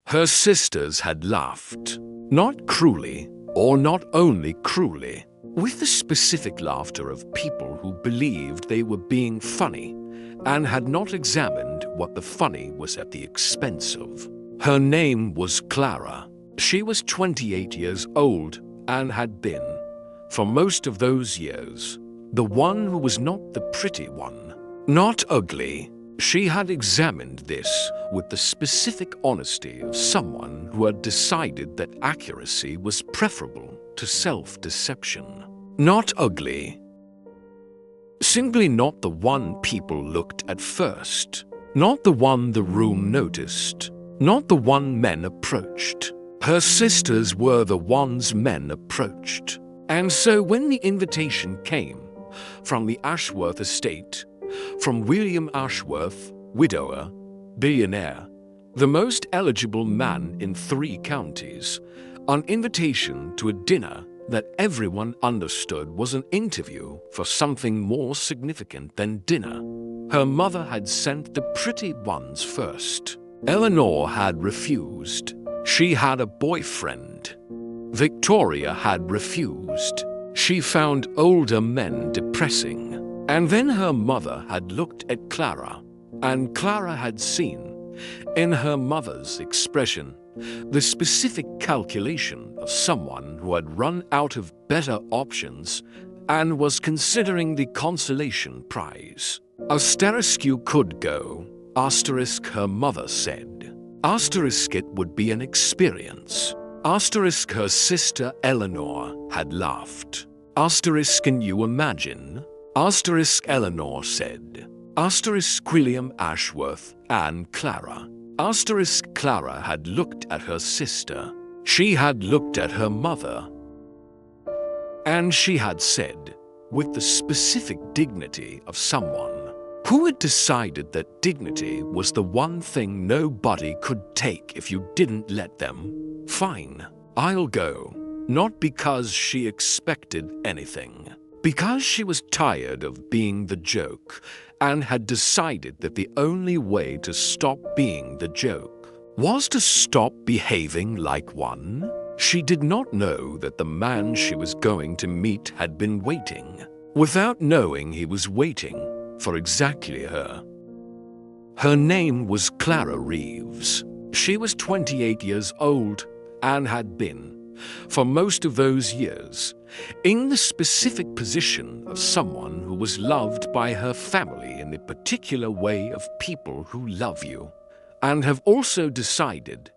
Her sisters had laughed, not cruelly, or not only cruelly, with the specific laughter of people who believed they were being funny and had not examined what the funny was at the expense of. Her name was Clara. She was 28 years old and had been, for most of those years, the one who was not the pretty one, not ugly. She had examined this with the specific honesty of someone who had decided that accuracy was preferable to self-deception. Not ugly. Simply not the one people looked at first. Not the one the room noticed. Not the one men approached. Her sisters were the ones men approached. And so when the invitation came from the Ashworth estate, from William Ashworth, widower, billionaire, the most eligible man in 3 counties, an invitation to a dinner that everyone understood was an interview for something more significant than dinner. Her mother had sent the pretty ones first. Eleanor had refused. She had a boyfriend. Victoria had refused. She found older men depressing. And then her mother had looked at Clara, and Clara had seen, in her mother's expression, the specific calculation of someone who had run out of better options and was considering the consolation prize. Asterisk you could go, asterisk her mother said. Asterisk it would be an experience. Asterisk her sister Eleanor had laughed. Asterisk can you imagine? Asterisk Eleanor said. Asterisk William Ashworth and Clara. Asterisk Clara had looked at her sister. She had looked at her mother. And she had said, with the specific dignity of someone who had decided that dignity was the one thing nobody could take if you didn't let them, fine, I'll go. Not because she expected anything. Because she was tired of being the joke and had decided that the only way to stop being the joke was to stop behaving like one. She did not know that the man she was going to meet had been waiting, without knowing he was waiting for exactly her. Her name was Clara Reeves. She was 28 years old and had been, for most of those years, in the specific position of someone who was loved by her family in the particular way of people who love you, and have also decided,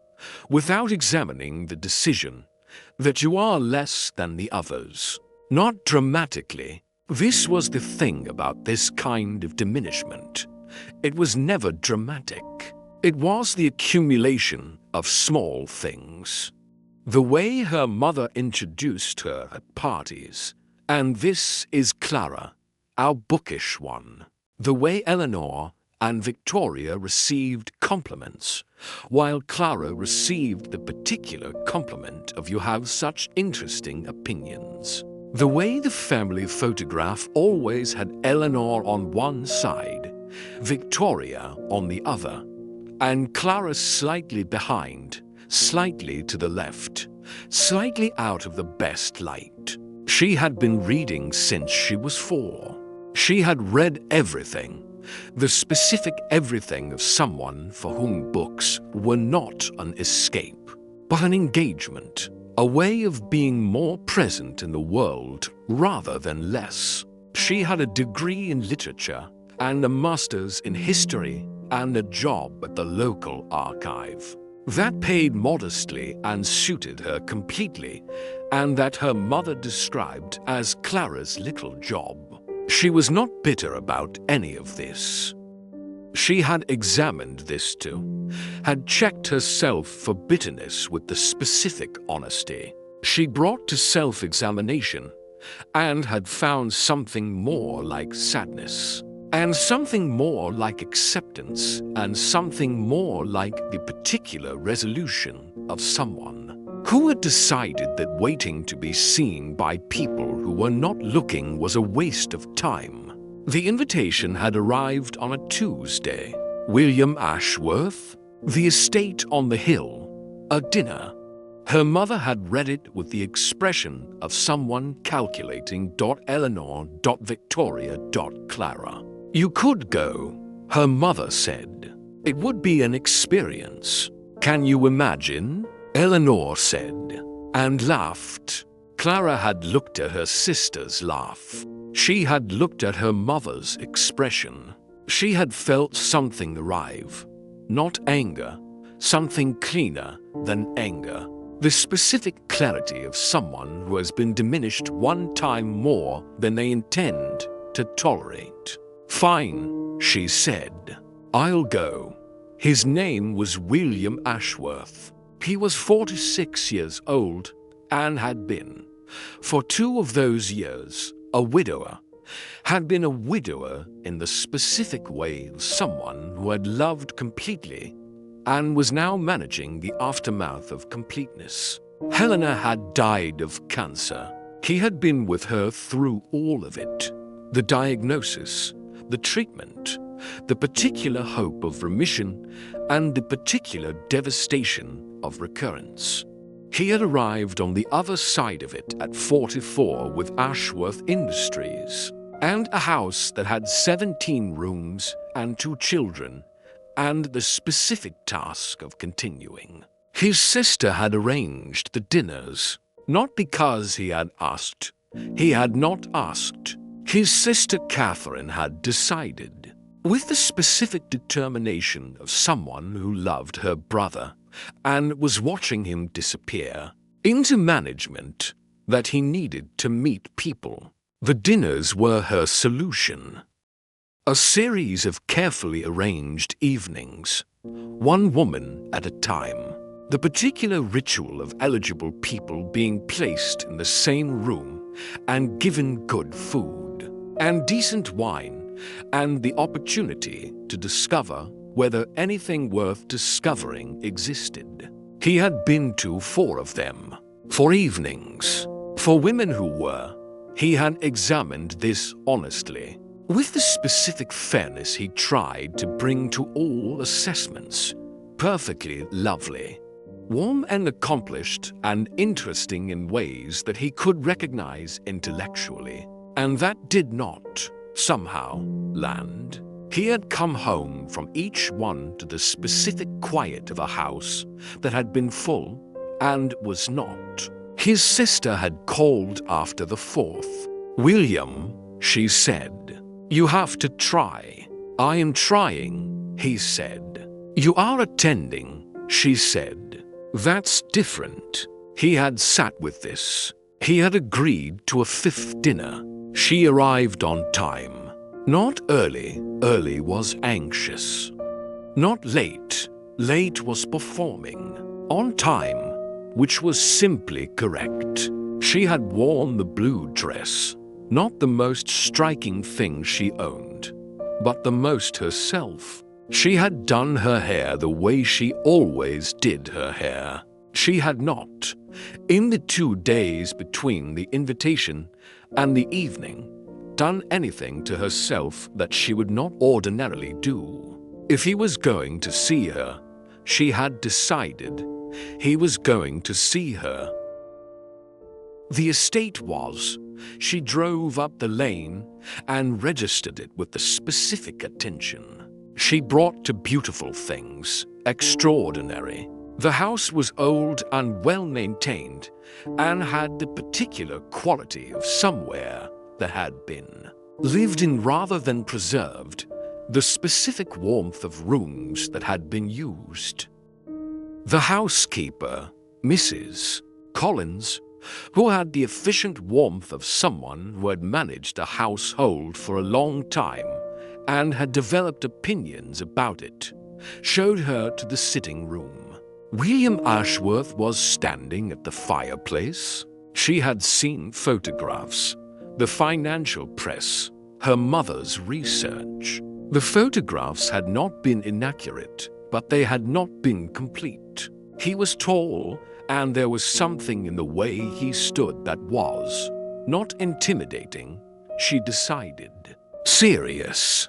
without examining the decision, that you are less than the others. Not dramatically. This was the thing about this kind of diminishment. It was never dramatic. It was the accumulation of small things. The way her mother introduced her at parties, and this is Clara, our bookish one. The way Eleanor and Victoria received compliments, while Clara received the particular compliment of you have such interesting opinions. The way the family photograph always had Eleanor on one side, Victoria on the other, and Clara slightly behind, slightly to the left, slightly out of the best light. She had been reading since she was 4. She had read everything, the specific everything of someone for whom books were not an escape, but an engagement, a way of being more present in the world rather than less. She had a degree in literature and a master's in history and a job at the local archive. That paid modestly and suited her completely, and that her mother described as Clara's little job. She was not bitter about any of this. She had examined this too, had checked herself for bitterness with the specific honesty she brought to self-examination, and had found something more like sadness, and something more like acceptance, and something more like the particular resolution of someone who had decided that waiting to be seen by people who were not looking was a waste of time. The invitation had arrived on a Tuesday. William Ashworth, the estate on the hill, A dinner. Her mother had read it with the expression of someone calculating. Eleanor. Victoria. Clara. You could go, her mother said. It would be an experience. Can you imagine? Eleanor said, and laughed. Clara had looked at her sister's laugh. She had looked at her mother's expression. She had felt something arrive. Not anger, something cleaner than anger. The specific clarity of someone who has been diminished one time more than they intend to tolerate. Fine, she said. I'll go. His name was William Ashworth. He was 46 years old and had been, for 2 of those years, a widower. Had been a widower in the specific way of someone who had loved completely and was now managing the aftermath of completeness. Helena had died of cancer. He had been with her through all of it. The diagnosis, the treatment, the particular hope of remission, and the particular devastation of recurrence. He had arrived on the other side of it at 44 with Ashworth Industries, and a house that had 17 rooms and 2 children, and the specific task of continuing. His sister had arranged the dinners, not because he had asked. He had not asked. His sister Catherine had decided, with the specific determination of someone who loved her brother and was watching him disappear into management, that he needed to meet people. The dinners were her solution. A series of carefully arranged evenings, one woman at a time. The particular ritual of eligible people being placed in the same room and given good food and decent wine and the opportunity to discover whether anything worth discovering existed. He had been to 4 of them, 4 evenings. For women who were, he had examined this honestly, with the specific fairness he tried to bring to all assessments. Perfectly lovely, warm and accomplished and interesting in ways that he could recognize intellectually, and that did not, somehow, land. He had come home from each one to the specific quiet of a house that had been full and was not. His sister had called after the 4th. William, she said, you have to try. I am trying, he said. You are attending, she said. That's different. He had sat with this. He had agreed to a 5th dinner. She arrived on time. Not early. Early was anxious. Not late. Late was performing. On time, which was simply correct. She had worn the blue dress, not the most striking thing she owned, but the most herself. She had done her hair the way she always did her hair. She had not, in the 2 days between the invitation and the evening, done anything to herself that she would not ordinarily do. If he was going to see her, she had decided he was going to see her. The estate was. She drove up the lane and registered it with the specific attention she brought to beautiful things, extraordinary. The house was old and well maintained and had the particular quality of somewhere that had been lived in rather than preserved, the specific warmth of rooms that had been used. The housekeeper, Mrs. Collins, who had the efficient warmth of someone who had managed a household for a long time and had developed opinions about it, showed her to the sitting room. William Ashworth was standing at the fireplace. She had seen photographs, the financial press, her mother's research. The photographs had not been inaccurate, but they had not been complete. He was tall, and there was something in the way he stood that was not intimidating, she decided. Serious.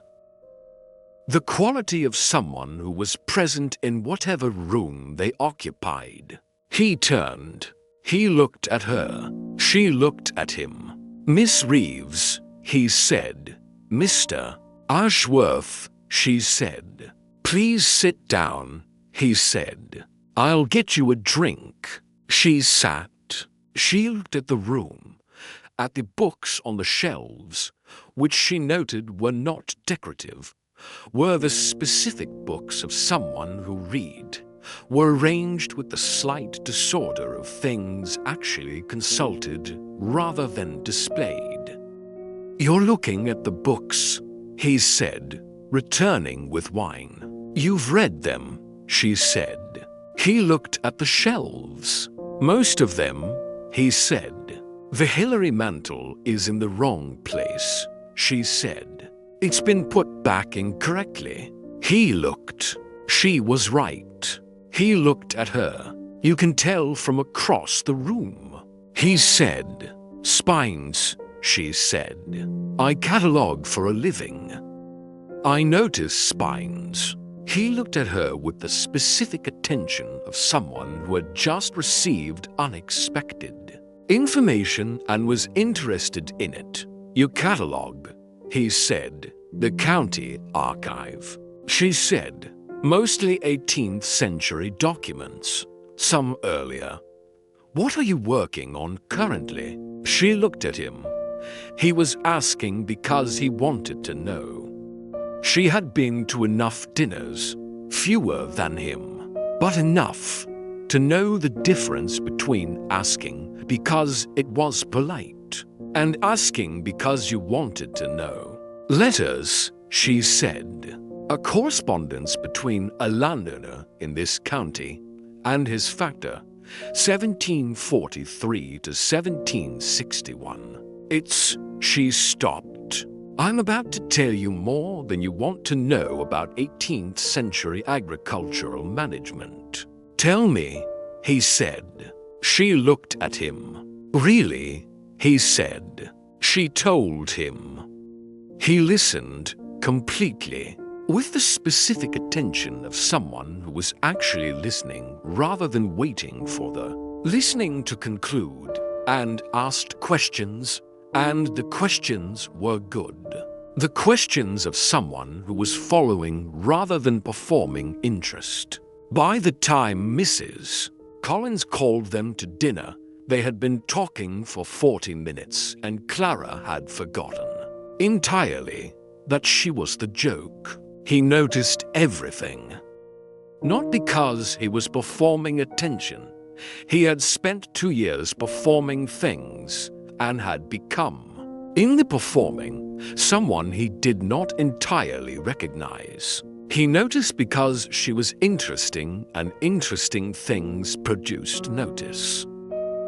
the quality of someone who was present in whatever room they occupied. He turned. He looked at her. She looked at him. "Miss Reeves," he said. "Mr. Ashworth," she said. "Please sit down," he said. "I'll get you a drink." She sat. She looked at the room, at the books on the shelves, which she noted were not decorative, were the specific books of someone who read, were arranged with the slight disorder of things actually consulted rather than displayed. "You're looking at the books," he said, returning with wine. "You've read them," she said. He looked at the shelves. "Most of them," he said. "The Hillary mantle is in the wrong place," she said. "It's been put back incorrectly." He looked. She was right. He looked at her. "You can tell from across the room." He said. "Spines," she said. "I catalog for a living. I notice spines." He looked at her with the specific attention of someone who had just received unexpected information and was interested in it. "You catalog," he said. "The county archive," she said. "Mostly 18th century documents, some earlier. What are you working on currently?" She looked at him. He was asking because he wanted to know. She had been to enough dinners, fewer than him, but enough to know the difference between asking because it was polite and asking because you wanted to know. "Letters," she said. "A correspondence between a landowner in this county and his factor, 1743 to 1761. It's..." She stopped. "I'm about to tell you more than you want to know about 18th century agricultural management." "Tell me," he said. She looked at him. "Really?" he said. She told him. He listened completely, with the specific attention of someone who was actually listening rather than waiting for the listening to conclude, and asked questions, and the questions were good. The questions of someone who was following rather than performing interest. By the time Mrs. Collins called them to dinner, they had been talking for 40 minutes, and Clara had forgotten entirely that she was the joke. He noticed everything. Not because he was performing attention. He had spent 2 years performing things and had become, in the performing, someone he did not entirely recognize. He noticed because she was interesting, and interesting things produced notice.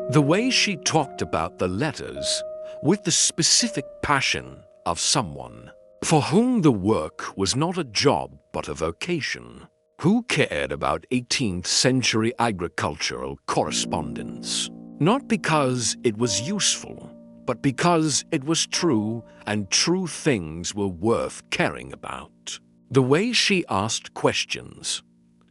The way she talked about the letters with the specific passion of someone for whom the work was not a job but a vocation, who cared about 18th century agricultural correspondence, not because it was useful, but because it was true and true things were worth caring about. The way she asked questions,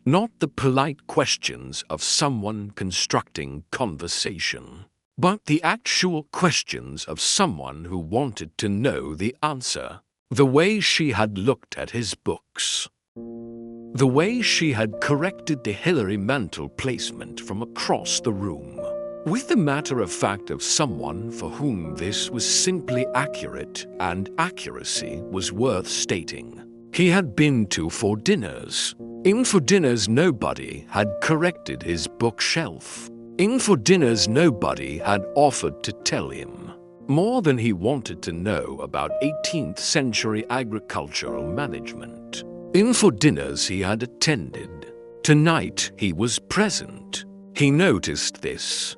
not the polite questions of someone constructing conversation, but the actual questions of someone who wanted to know the answer. The way she had looked at his books. The way she had corrected the Hillary mantle placement from across the room. With the matter of fact of someone for whom this was simply accurate, and accuracy was worth stating. He had been to 4 dinners. In 4 dinners nobody had corrected his bookshelf. In 4 dinners nobody had offered to tell him more than he wanted to know about 18th century agricultural management. In 4 dinners he had attended. Tonight he was present. He noticed this.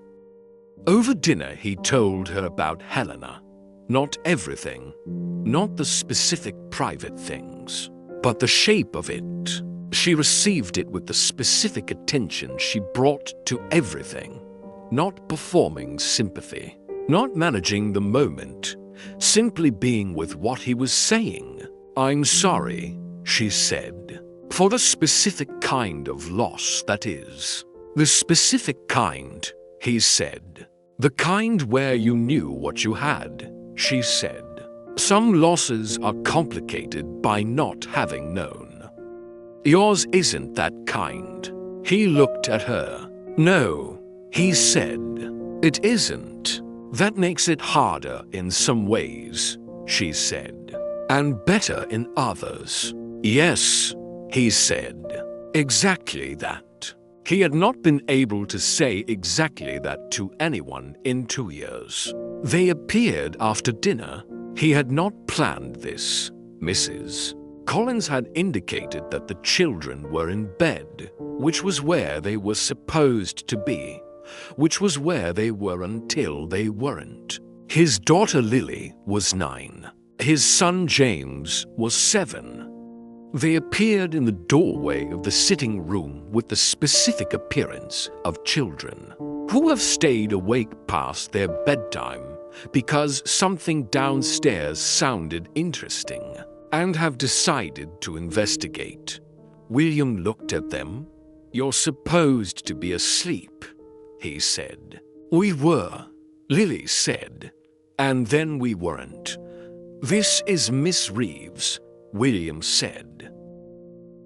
Over dinner he told her about Helena. Not everything, not the specific private things, but the shape of it. She received it with the specific attention she brought to everything, not performing sympathy, not managing the moment, simply being with what he was saying. "I'm sorry," she said. For the specific kind of loss, that is. The specific kind, he said. The kind where you knew what you had, she said. Some losses are complicated by not having known. Yours isn't that kind. He looked at her. No, he said. It isn't. That makes it harder in some ways, she said. And better in others. Yes, he said. Exactly that. He had not been able to say exactly that to anyone in 2 years. They appeared after dinner. He had not planned this, Mrs. Collins had indicated that the children were in bed, which was where they were supposed to be, which was where they were until they weren't. His daughter Lily was 9. His son James was 7. They appeared in the doorway of the sitting room with the specific appearance of children who have stayed awake past their bedtime because something downstairs sounded interesting and have decided to investigate. William looked at them. You're supposed to be asleep, he said. We were, Lily said, and then we weren't. This is Miss Reeves, William said.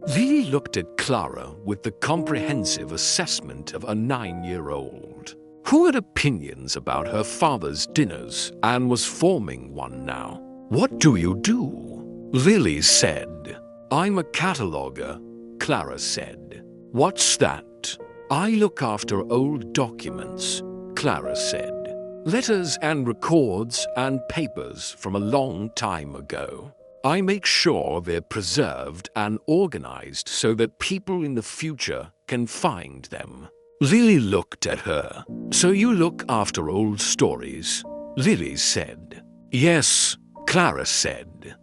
Lily looked at Clara with the comprehensive assessment of a 9-year-old who had opinions about her father's dinners and was forming one now. What do you do? Lily said. I'm a cataloger, Clara said. What's that? I look after old documents, Clara said. Letters and records and papers from a long time ago. I make sure they're preserved and organized so that people in the future can find them. Lily looked at her. So you look after old stories, Lily said. Yes, Clara said.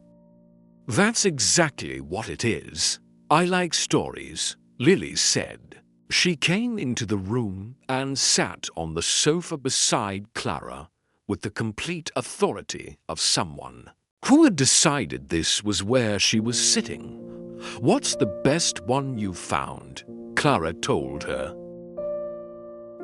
That's exactly what it is. I like stories, Lily said. She came into the room and sat on the sofa beside Clara with the complete authority of someone who had decided this was where she was sitting. What's the best one you've found? Clara told her.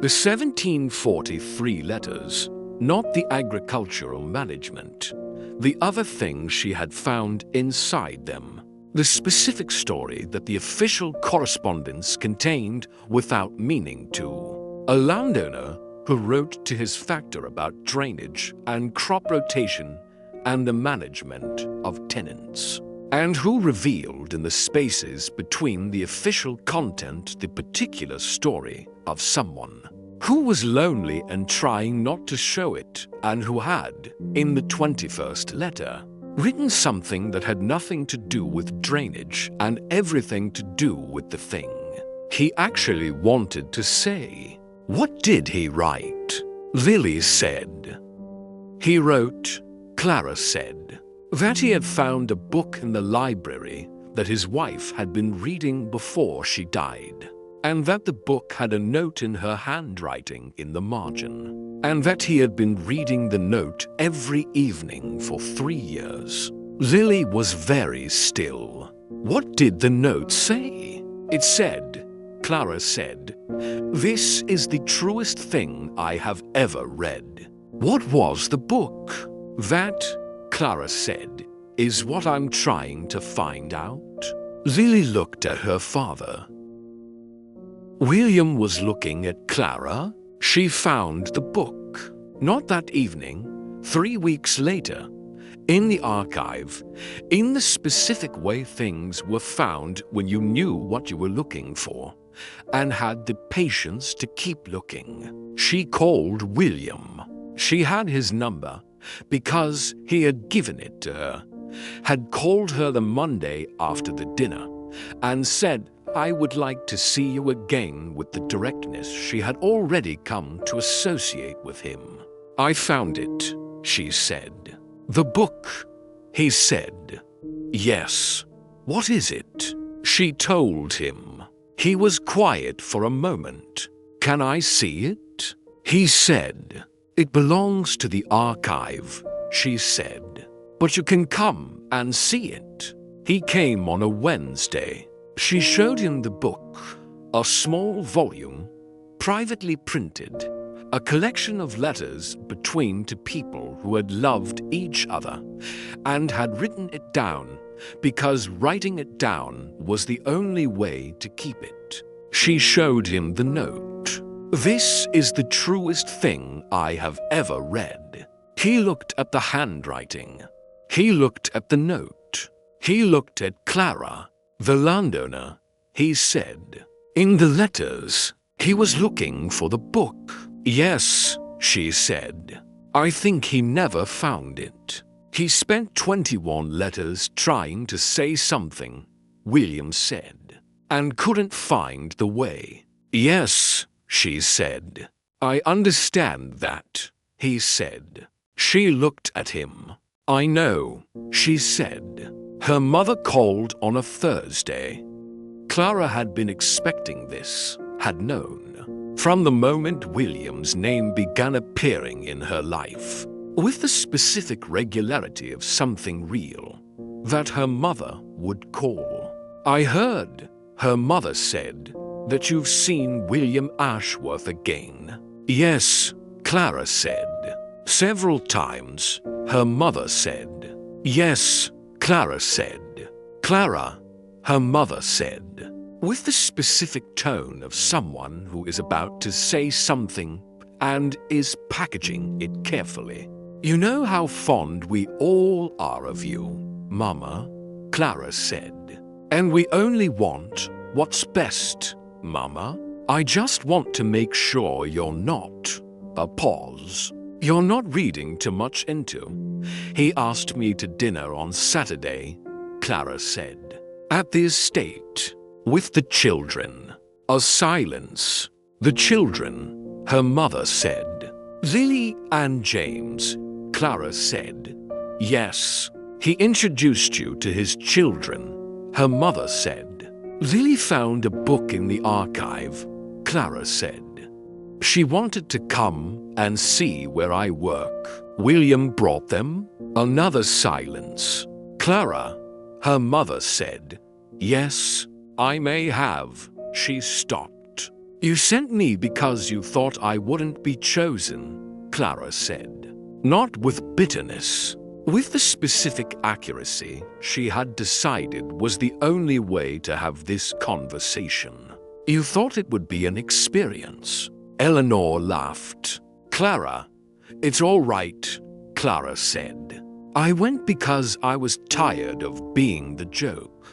The 1743 letters, not the agricultural management. The other things she had found inside them. The specific story that the official correspondence contained without meaning to. A landowner who wrote to his factor about drainage and crop rotation and the management of tenants, and who revealed in the spaces between the official content the particular story of someone who was lonely and trying not to show it, and who had, in the 21st letter, written something that had nothing to do with drainage and everything to do with the thing he actually wanted to say. What did he write? Lily said. He wrote, Clara said, that he had found a book in the library that his wife had been reading before she died, and that the book had a note in her handwriting in the margin, and that he had been reading the note every evening for 3 years. Lily was very still. What did the note say? It said, Clara said, this is the truest thing I have ever read. What was the book? That, Clara said, is what I'm trying to find out. Lily looked at her father. William was looking at Clara. She found the book. Not that evening, 3 weeks later, in the archive, in the specific way things were found when you knew what you were looking for and had the patience to keep looking. She called William. She had his number because he had given it to her, had called her the Monday after the dinner, and said, I would like to see you again, with the directness she had already come to associate with him. I found it, she said. The book, he said. Yes. What is it? She told him. He was quiet for a moment. Can I see it? He said. It belongs to the archive, she said. But you can come and see it. He came on a Wednesday. She showed him the book, a small volume, privately printed, a collection of letters between two people who had loved each other and had written it down because writing it down was the only way to keep it. She showed him the note. This is the truest thing I have ever read. He looked at the handwriting. He looked at the note. He looked at Clara, the landowner. He said, in the letters, he was looking for the book. Yes, she said. I think he never found it. He spent 21 letters trying to say something, William said, and couldn't find the way. Yes, she said. I understand that, he said. She looked at him. I know, she said. Her mother called on a Thursday. Clara had been expecting this, had known, from the moment William's name began appearing in her life, with the specific regularity of something real, that her mother would call. I heard, her mother said, that you've seen William Ashworth again. Yes, Clara said. Several times, her mother said. Yes, Clara said. Clara, her mother said, with the specific tone of someone who is about to say something and is packaging it carefully. You know how fond we all are of you, Mama, Clara said. And we only want what's best, Mama. I just want to make sure you're not. A pause. You're not reading too much into. He asked me to dinner on Saturday, Clara said. At the estate, with the children. A silence. The children, her mother said. Lily and James, Clara said. Yes, he introduced you to his children, her mother said. Lily found a book in the archive, Clara said. She wanted to come and see where I work. William brought them. Another silence. Clara, her mother said. Yes, I may have. She stopped. You sent me because you thought I wouldn't be chosen, Clara said. Not with bitterness. With the specific accuracy she had decided was the only way to have this conversation. You thought it would be an experience. Eleanor laughed. Clara, it's all right, Clara said. I went because I was tired of being the joke.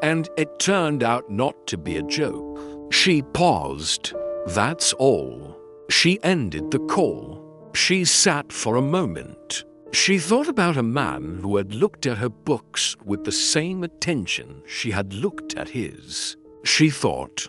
And it turned out not to be a joke. She paused. That's all. She ended the call. She sat for a moment. She thought about a man who had looked at her books with the same attention she had looked at his. She thought,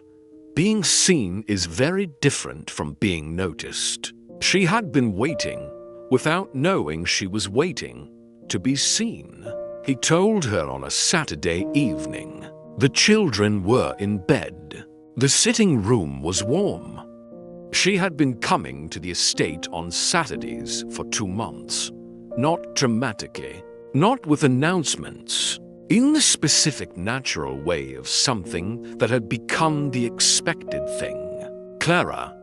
being seen is very different from being noticed. She had been waiting, without knowing she was waiting, to be seen. He told her on a Saturday evening. The children were in bed. The sitting room was warm. She had been coming to the estate on Saturdays for 2 months. Not dramatically, not with announcements. In the specific natural way of something that had become the expected thing. Clara,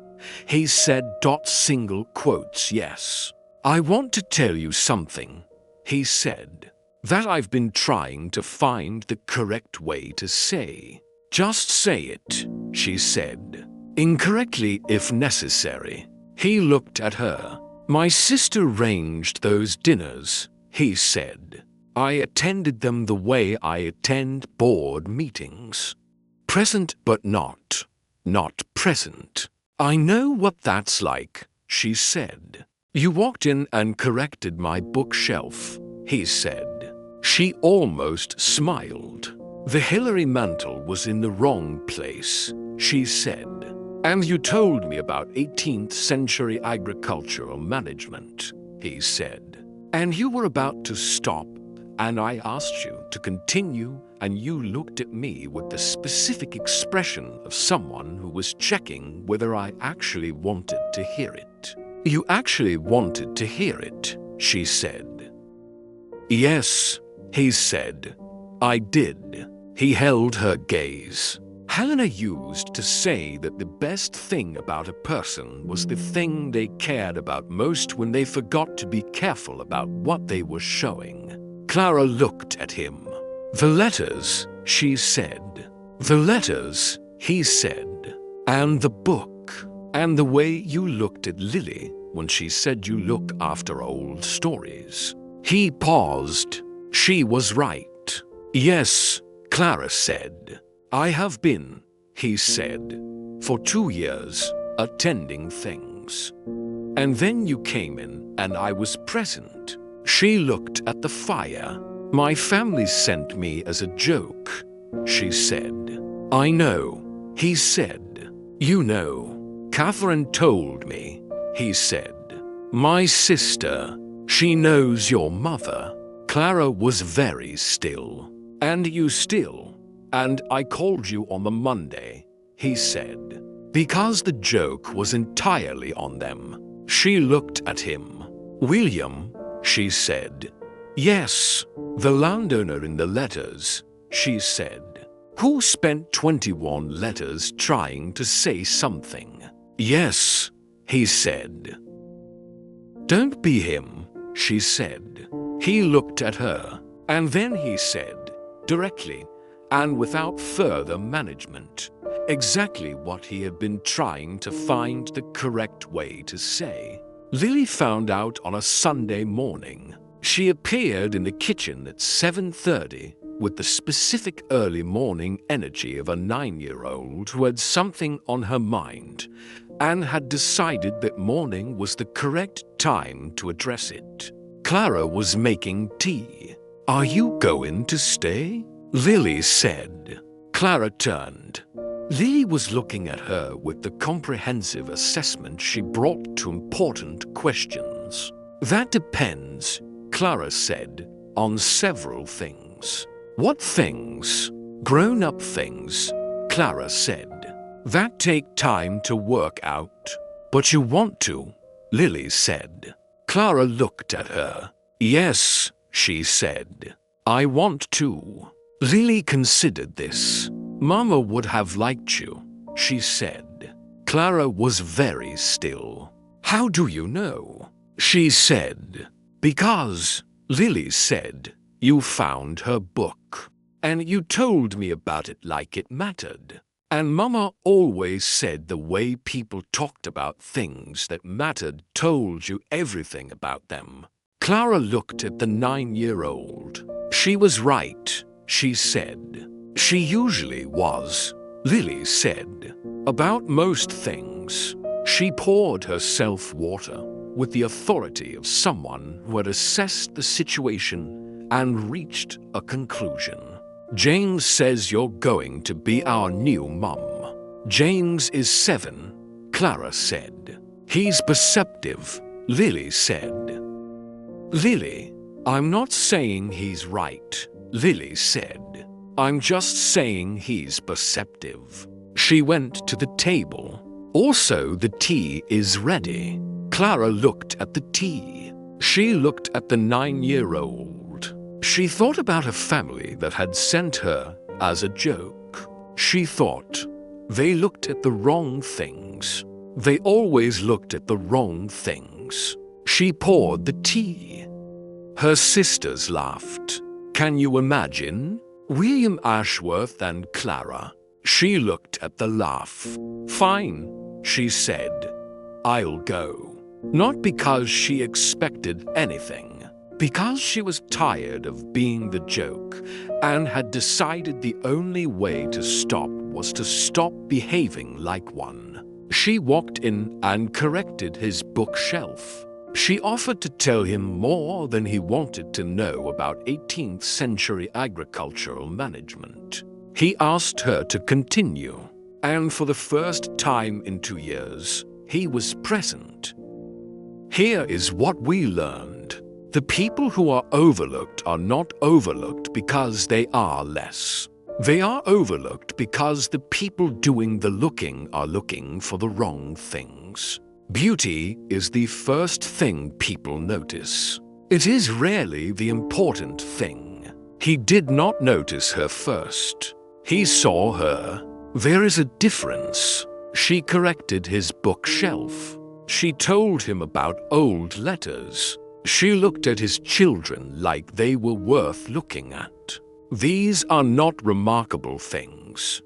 he said single quotes, yes. I want to tell you something, he said, that I've been trying to find the correct way to say. Just say it, she said. Incorrectly if necessary. He looked at her. My sister arranged those dinners, he said. I attended them the way I attend board meetings. Present but not present. I know what that's like, she said. You walked in and corrected my bookshelf, he said. She almost smiled. The Hillary mantle was in the wrong place, she said. And you told me about 18th century agricultural management, he said. And you were about to stop. And I asked you to continue, and you looked at me with the specific expression of someone who was checking whether I actually wanted to hear it. You actually wanted to hear it, she said. Yes, he said. I did. He held her gaze. Helena used to say that the best thing about a person was the thing they cared about most when they forgot to be careful about what they were showing. Clara looked at him. The letters, she said. The letters, he said. And the book. And the way you looked at Lily when she said you look after old stories. He paused. She was right. Yes, Clara said. I have been, he said, for 2 years, attending things. And then you came in and I was present. She looked at the fire. My family sent me as a joke, she said. I know, he said. You know, Catherine told me, he said. My sister, she knows your mother. Clara was very still. And you still. And I called you on the Monday, he said. Because the joke was entirely on them. She looked at him. William, she said. Yes, the landowner in the letters, she said. Who spent 21 letters trying to say something. Yes, he said. Don't be him, she said. He looked at her, and then he said, directly, and without further management, exactly what he had been trying to find the correct way to say. Lily found out on a Sunday morning. She appeared in the kitchen at 7:30 with the specific early morning energy of a 9-year-old who had something on her mind and had decided that morning was the correct time to address it. Clara was making tea. Are you going to stay? Lily said. Clara turned. Lily was looking at her with the comprehensive assessment she brought to important questions. That depends, Clara said, on several things. What things? Grown-up things, Clara said. That take time to work out. But you want to, Lily said. Clara looked at her. Yes, she said. I want to. Lily considered this. Mama would have liked you, she said. Clara was very still. How do you know? She said. Because, Lily said, you found her book. And you told me about it like it mattered. And Mama always said the way people talked about things that mattered told you everything about them. Clara looked at the 9-year-old. She was right, she said. She usually was, Lily said. About most things. She poured herself water with the authority of someone who had assessed the situation and reached a conclusion. James says you're going to be our new mum. James is 7, Clara said. He's perceptive, Lily said. Lily, I'm not saying he's right, Lily said. I'm just saying he's perceptive. She went to the table. Also, the tea is ready. Clara looked at the tea. She looked at the 9-year-old. She thought about a family that had sent her as a joke. She thought, they looked at the wrong things. They always looked at the wrong things. She poured the tea. Her sisters laughed. Can you imagine? William Ashworth and Clara. She looked at the laugh. Fine, she said. I'll go. Not because she expected anything. Because she was tired of being the joke and had decided the only way to stop was to stop behaving like one. She walked in and corrected his bookshelf. She offered to tell him more than he wanted to know about 18th century agricultural management. He asked her to continue, and for the first time in 2 years, he was present. Here is what we learned. The people who are overlooked are not overlooked because they are less. They are overlooked because the people doing the looking are looking for the wrong things. Beauty is the first thing people notice. It is rarely the important thing. He did not notice her first. He saw her. There is a difference. She corrected his bookshelf. She told him about old letters. She looked at his children like they were worth looking at. These are not remarkable things.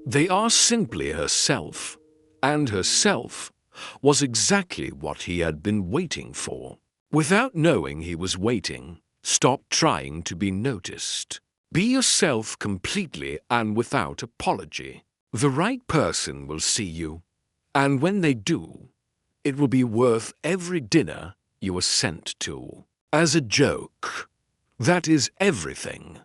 They are simply herself, and herself was exactly what he had been waiting for. Without knowing he was waiting, stop trying to be noticed. Be yourself completely and without apology. The right person will see you, and when they do, it will be worth every dinner you are sent to. As a joke, that is everything.